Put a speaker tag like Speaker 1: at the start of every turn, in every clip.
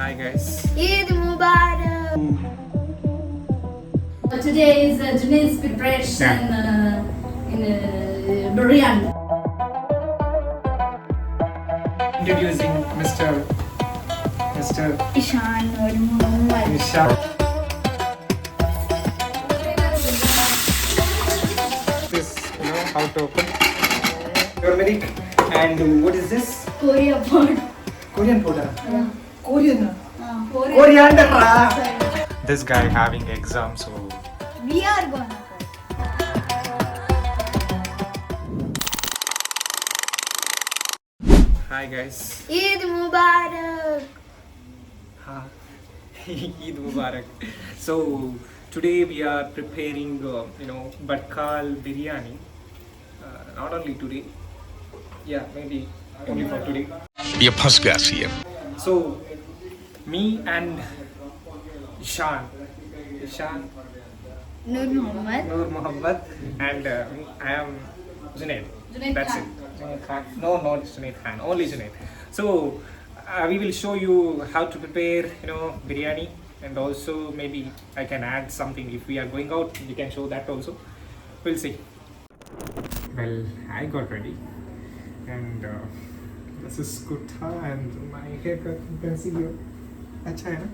Speaker 1: Hi guys.
Speaker 2: Eid Mubarak.
Speaker 3: Today is Junaid's preparation in Biryani.
Speaker 1: Introducing Mr.
Speaker 2: Ishan or Muhammad.
Speaker 1: Isha. This, how to open. Turmeric and what is this?
Speaker 3: Korea food.
Speaker 1: Korean powder.
Speaker 3: Yeah.
Speaker 1: Korean.
Speaker 3: Korean.
Speaker 1: This guy having exam, so
Speaker 2: We are gonna
Speaker 1: hi guys.
Speaker 2: Eid Mubarak.
Speaker 1: Eid Mubarak. So today we are preparing, Batkal biryani. Not only today, yeah, maybe only for today.
Speaker 4: ये फंस गया CM
Speaker 1: So me and Ishan,
Speaker 2: Nur Muhammad.
Speaker 1: Nur Muhammad, and I am Junaid.
Speaker 3: Junaid
Speaker 1: That's
Speaker 3: Khan.
Speaker 1: it. Junaid Khan. No, not Junaid Khan. Only Junaid. So we will show you how to prepare, biryani, and also maybe I can add something if we are going out. We can show that also. We'll see. Well, I got ready, and this is kurta and my haircut. You can see here. Acha hai na?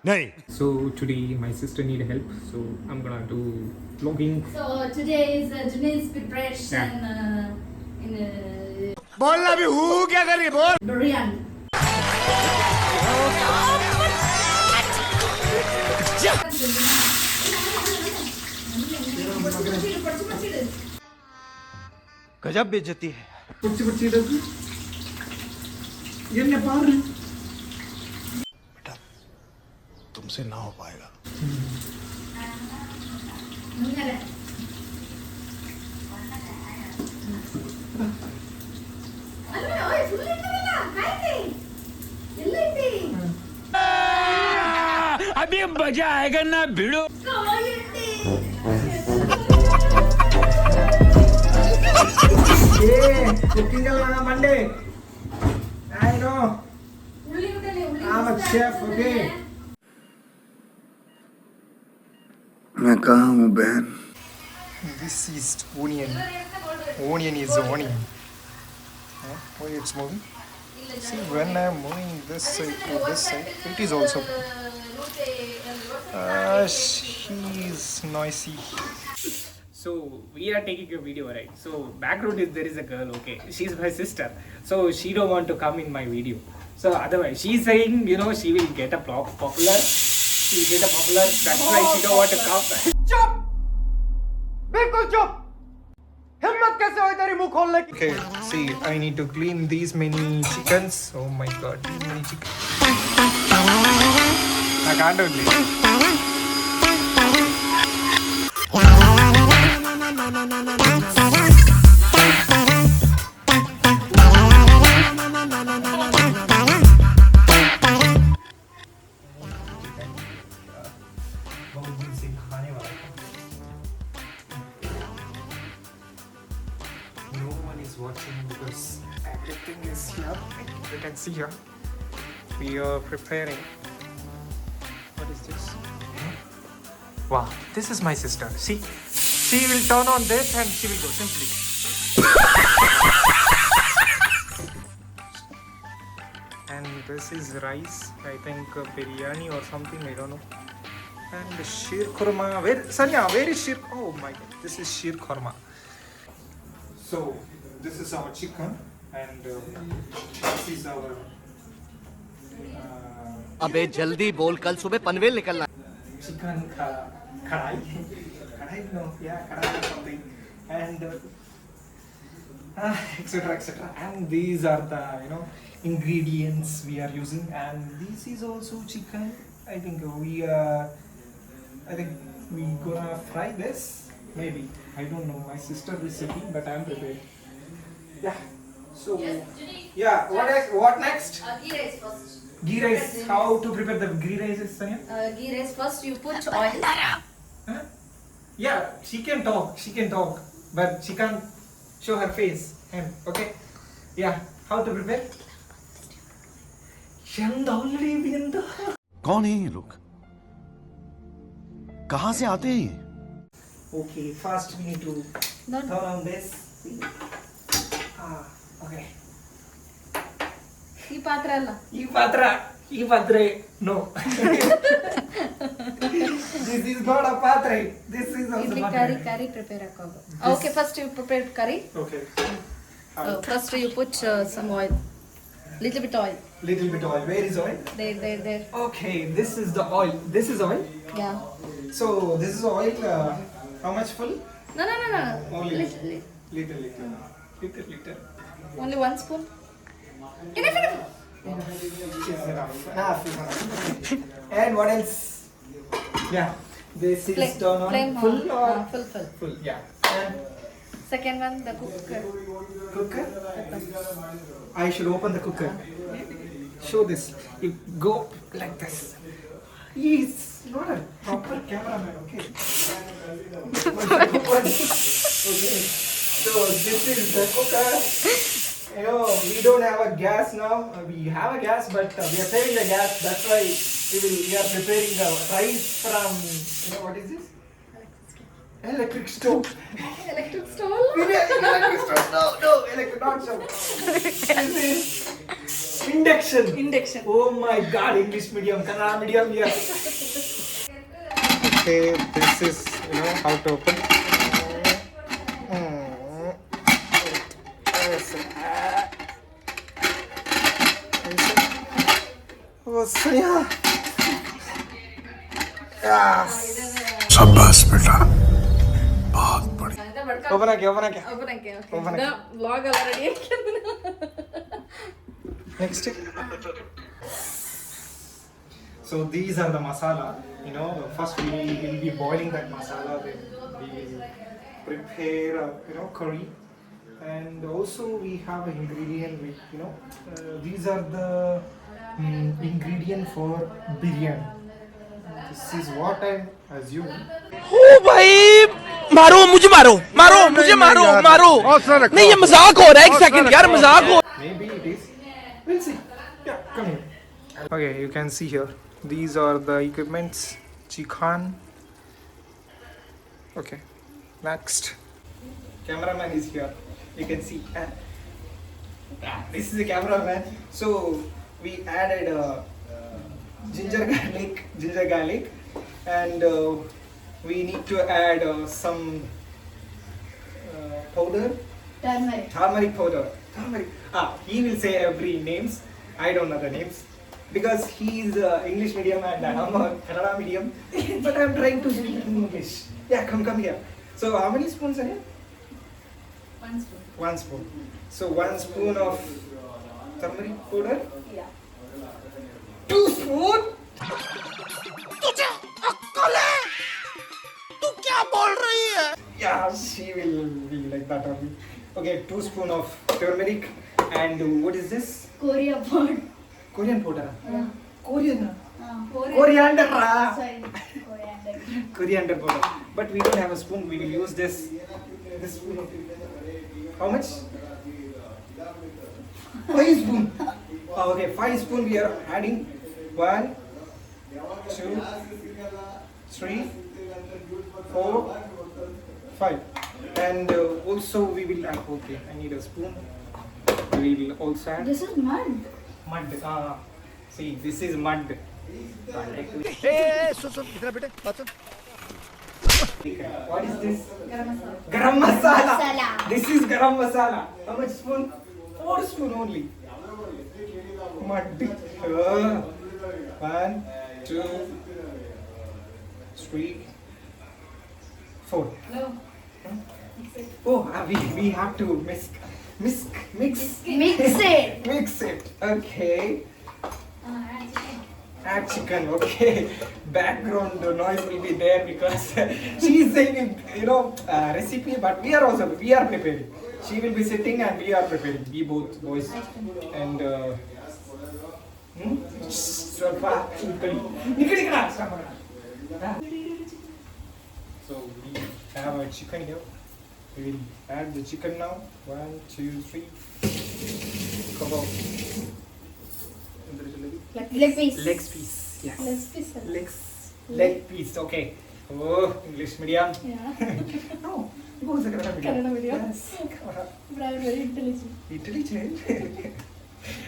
Speaker 4: नहीं
Speaker 1: So today my sister need help, so I'm gonna do vlogging.
Speaker 3: So today is Junaid's preparation in
Speaker 4: बोलना भी हूँ क्या कर रही है बोल
Speaker 3: Biryani.
Speaker 4: गजब बेइज्जती है
Speaker 1: कुछ इधर ये नेपाल है।
Speaker 4: बेटा तुमसे ना हो पाएगा अभी मजा आएगा ना भिड़ो
Speaker 1: Cooking on Monday. I know. I'm a chef, okay?
Speaker 5: मैं कहाँ हूँ बहन?
Speaker 1: This is onion. Onion is onion. Why it's moving? See, when I am moving this side to this side, it is also. She's noisy. So we are taking a video, right? So background is there is a girl, okay? She's my sister, so she don't want to come in my video. So otherwise, she's saying, she will get a popular. She will get a popular. That's why she don't want to come.
Speaker 6: चुप बिल्कुल चुप हिम्मत कैसे हुई तेरी मुंह खोलने की
Speaker 1: Okay, see, I need to clean these many chickens. Oh my god, these many chickens. I can't do it. No one is watching because everything is here. You can see here. We are preparing. What is this? Wow, this is my sister. See, she will turn on this and she will go simply. And this is rice. I think biryani or something. I don't know. And the sheer korma. Where, Sanya? Where is sheer? Oh my god, this is sheer korma. So this is our chicken and this is our
Speaker 6: अबे जल्दी बोल कल सुबह पनवेल निकलना
Speaker 1: chicken kadai. Kadai, no, yeah, kadai or something, and etc. And these are the ingredients we are using, and this is also chicken. I think we gonna fry this. Maybe, I don't know my sister recipe, but I'm prepared. Yeah. So yeah, what next?
Speaker 3: Ghee rice first.
Speaker 1: Ghee rice. How to prepare the ghee rice, Sanya?
Speaker 3: Ghee rice first. You put oil.
Speaker 1: Huh? Yeah, she can talk, but she can't show her face. Okay. Yeah. How to prepare?
Speaker 4: कौन है ये लोग? कहां से आते हैं ये?
Speaker 1: Okay, first we need to
Speaker 2: No,
Speaker 1: turn on this. Okay.
Speaker 3: ಈ ಪಾತ್ರೆ ಅಲ್ಲ.
Speaker 1: ಈ patre, no. This is not a patre. This is also
Speaker 3: ಇಲ್ಲಿ
Speaker 1: patre.
Speaker 3: curry prepare ಹಾಕೋದು. Okay, first you prepare curry.
Speaker 1: Okay.
Speaker 3: So first you put some oil. Little bit oil.
Speaker 1: Little bit oil. Where is oil?
Speaker 3: There.
Speaker 1: Okay, this is the oil. This is oil.
Speaker 3: Yeah.
Speaker 1: So this is oil. How much full?
Speaker 3: No.
Speaker 1: Only
Speaker 3: Little.
Speaker 1: liter.
Speaker 3: Only 1 spoon. Enough.
Speaker 1: Is enough. And what else? Yeah, this is done on
Speaker 3: Plain
Speaker 1: full or
Speaker 3: full.
Speaker 1: full. Yeah. And
Speaker 3: Second one, the cooker.
Speaker 1: cooker. I should open the cooker. Show this. You go like this. He's not a proper cameraman. Okay. Okay. So this is the cooker. You know, we don't have a gas now. We have a gas, but we are saving the gas. That's why we are preparing the rice from. You know what is this? Electric stove.
Speaker 3: Electric stove.
Speaker 1: Electric stove. No, electric not stove. This is induction. Oh my God, English medium, Kannada medium, yes. Okay, this is how to open. Oh, Sonia. Yes.
Speaker 4: शाबाश बेटा, बहुत बढ़िया.
Speaker 1: Open again.
Speaker 3: Okay.
Speaker 1: Open
Speaker 3: The vlog already.
Speaker 1: Next. So these are the masala. First we will be boiling that masala. Then we will prepare, curry. And also we have an ingredient. These are the ingredient for biryani. This is what I assume.
Speaker 7: ओ भाई मारो मुझे मारो नहीं ये मजाक हो रहा है. एक सेकंड यार, मजाक हो.
Speaker 1: Maybe it is. We'll see. Yeah, come here. Okay, you can see here. These are the equipments. Chicken. Okay. Next. Cameraman is here. You can see. This is the cameraman. So we added ginger garlic, and we need to add some powder. Turmeric powder. He will say every names. I don't know the names because he is English medium and I am a Kannada medium. But I am trying to speak in English. Yeah, come here. So how many spoons are here?
Speaker 3: 1 spoon.
Speaker 1: 1 spoon. So 1 spoon of turmeric powder.
Speaker 3: Yeah.
Speaker 1: 2 spoon.
Speaker 7: तुझे अक्कल है? तू क्या बोल रही है?
Speaker 1: Yeah, she will be like that only. Okay, 2 spoon of turmeric and what is this?
Speaker 2: Korea pot.
Speaker 1: Korean powder.
Speaker 2: Yeah.
Speaker 1: Korean.
Speaker 2: Korean.
Speaker 1: Coriander.
Speaker 2: Sorry, coriander.
Speaker 1: Coriander powder. But we don't have a spoon. We will use this spoon. How much? 5 spoon. Okay, 5 spoon we are adding. 1, 2, 3, 4, 5. And also we will add. Okay, I need a spoon. We will also add
Speaker 2: This is mud.
Speaker 1: mud. See, this is mud.
Speaker 4: सुन इधर बेटे बात सुन.
Speaker 1: What is this?
Speaker 3: Garam masala.
Speaker 1: Garam masala. This is garam masala. How much spoon? 4 spoon only. Mud. 1, 2, 3, 4.
Speaker 3: No.
Speaker 1: Oh, we have to mix
Speaker 2: Mix it.
Speaker 1: Mix it. Okay. Add chicken. Okay. Background noise will be there because she is saying recipe, but we are preparing. She will be sitting and we are preparing. We both boys and. So we have our chicken here. We will add the chicken now. 1, 2, 3. Come on.
Speaker 2: Leg piece.
Speaker 1: Legs piece. Yes.
Speaker 2: Leg piece.
Speaker 1: Leg piece. Okay. Oh, English medium.
Speaker 2: Yeah.
Speaker 1: No, it was a Kannada medium.
Speaker 2: Kannada medium.
Speaker 1: Yes.
Speaker 2: But I'm very intelligent.
Speaker 1: Intelligent.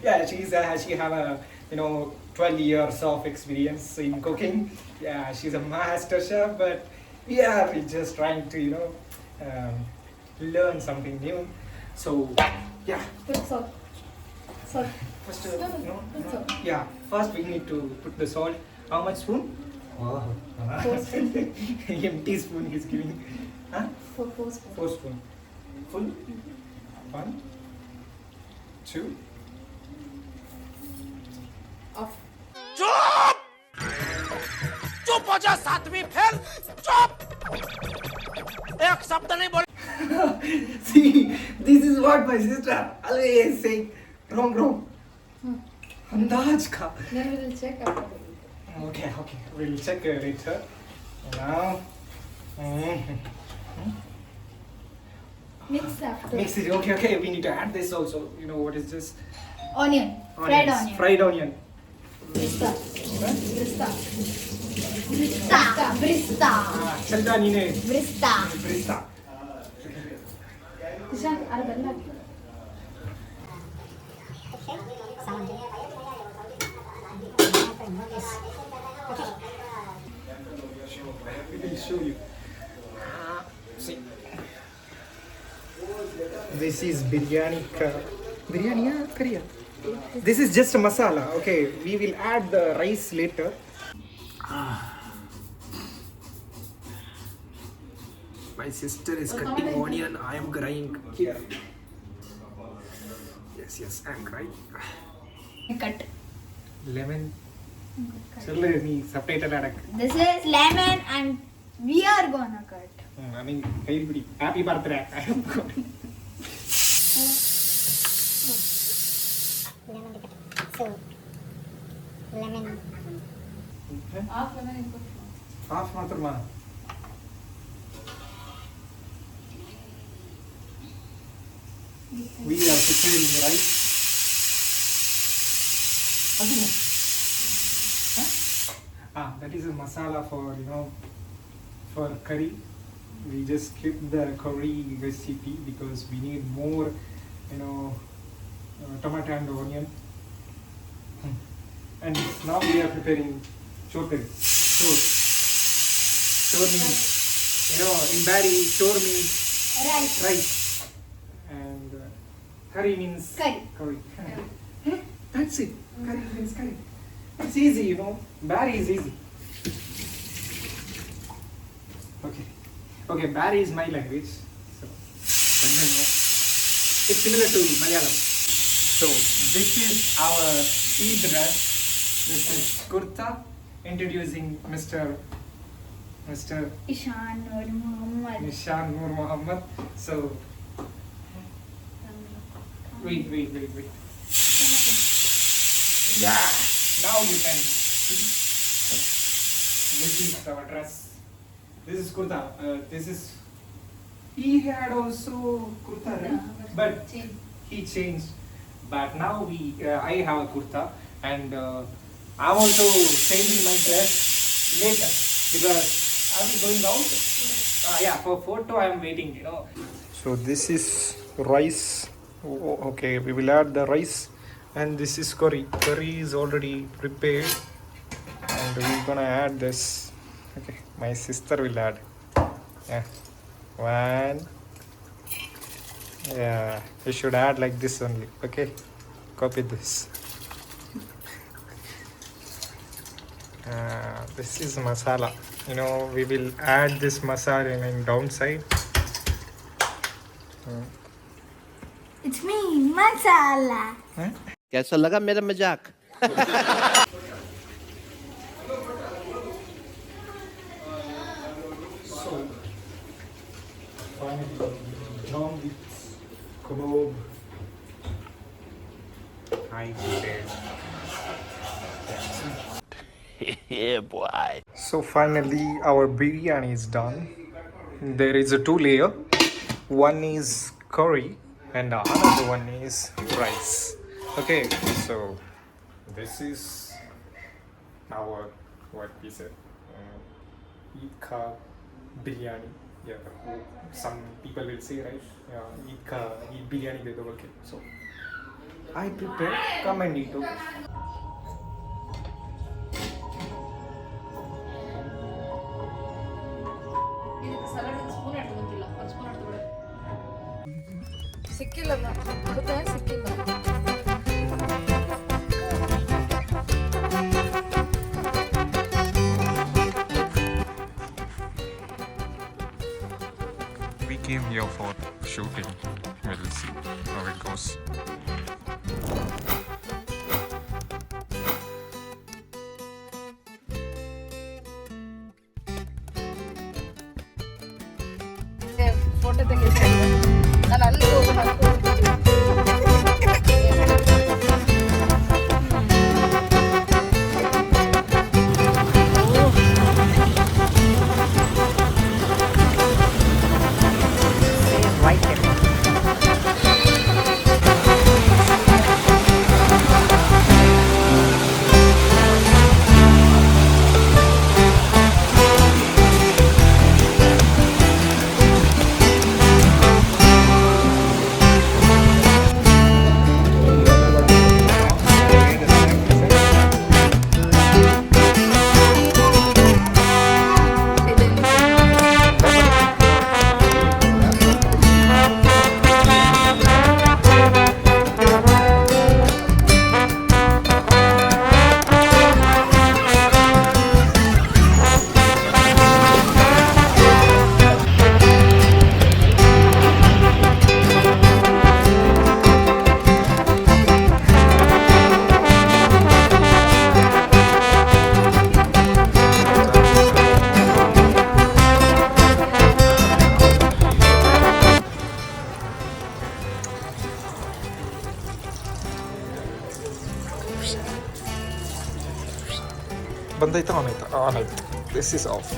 Speaker 1: Yeah, she have a 12 years of experience in cooking. Yeah, she's a master chef, but yeah, we're just trying to learn something new. So yeah,
Speaker 2: Put salt. Salt.
Speaker 1: first
Speaker 2: Put salt.
Speaker 1: yeah, first we need to put the salt. How much spoon? Wow.
Speaker 2: 4 spoon.
Speaker 1: Empty spoon he's giving. Huh?
Speaker 2: 4 spoon.
Speaker 1: 4 spoon. Full. 1, 2.
Speaker 2: Off.
Speaker 7: चुप चुप हो जा सातवीं fail चुप एक शब्द नहीं बोल
Speaker 1: See, this is what my sister always saying. Wrong. Andaj ka.
Speaker 2: Then we will check after.
Speaker 1: Okay. We'll check later. Now.
Speaker 2: Mix after.
Speaker 1: Mix it. Okay. We need to add this also. You know what is this?
Speaker 2: Onion. Fried onion.
Speaker 1: Fried onion.
Speaker 2: Brista.
Speaker 1: Chalda neene.
Speaker 2: Brista.
Speaker 1: Brista.
Speaker 2: Ishan, ಅದೆಲ್ಲ
Speaker 1: We will show you. See. This is biryani. Biryani, curry. This is just a masala. Okay, we will add the rice later. My sister is cutting onion. I am crying here. Yes, I am crying.
Speaker 2: cut.
Speaker 1: Lemon. Chale, nee subtitle adak.
Speaker 2: This is lemon and we are gonna cut.
Speaker 1: I mean, everybody, happy birthday. I am going.
Speaker 8: Lemon.
Speaker 2: Half lemon input.
Speaker 1: Half matrama. We are preparing rice. That is a masala for for curry. We just skipped the curry recipe because we need more tomato and onion. And now we are preparing shore curry. Shore means in Bari shore means rice. And curry means curry. That's it. Curry means curry. It's easy, Bari is easy. Okay, Bari is my language. So, it's similar to Malayalam. So, this is our Eid dress. This is kurta. Introducing Mr.
Speaker 2: Ishan Nur Muhammad.
Speaker 1: Nishan Nur Muhammad. So, wait. Yeah, now you can see. This is our dress. This is kurta. He had also kurta, right? But he changed. But now I have a kurta, and I'm also changing my dress later because I'm going out. For photo I'm waiting. So this is rice. Okay, we will add the rice, and this is curry. Curry is already prepared, and we're gonna add this. Okay, my sister will add. Yeah, 1. Yeah, you should add like this only. Okay, copy this. This is masala. We will add this masala in downside.
Speaker 2: It's me, masala.
Speaker 7: कैसा लगा मेरा मजाक
Speaker 1: So, finally, done with kebab. I prepared.
Speaker 7: yeah boy
Speaker 1: So finally, our biryani is done. There is a 2 layer. One is curry, and another one is rice. Okay, so this is our what we said, Eid ka biryani. Yeah, some people will say, right? Yeah, Eid biryani they will get. So I prepare. Come and eat. Okay?
Speaker 3: ಇದಕ್ಕೆ salad ಒಂದು spoon ಇಟ್ಕೊಂತಿಲ್ಲ, ಒಂದು spoon ಇಟ್ಕೊಬಿಡು. ಸಿಕ್ಕಿಲ್ಲ ಮತ್ತೆ ಸಿಕ್ಕಿಲ್ಲ.
Speaker 1: We came here for shooting. We'll see how it goes.
Speaker 3: Photo ತೆಗಿತೀನಿ. ನಾನು ಅಲ್ಲಿ ಹೋಗೋಣ.
Speaker 1: ಬಂದೈತಾ ಆನ್ ಆಯ್ತಾ? ಆನ್ ಆಯ್ತು. This is off.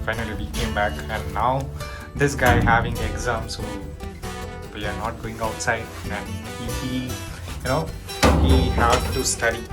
Speaker 1: Finally we came back and now this guy having exam, so we are not going outside and he he have to study.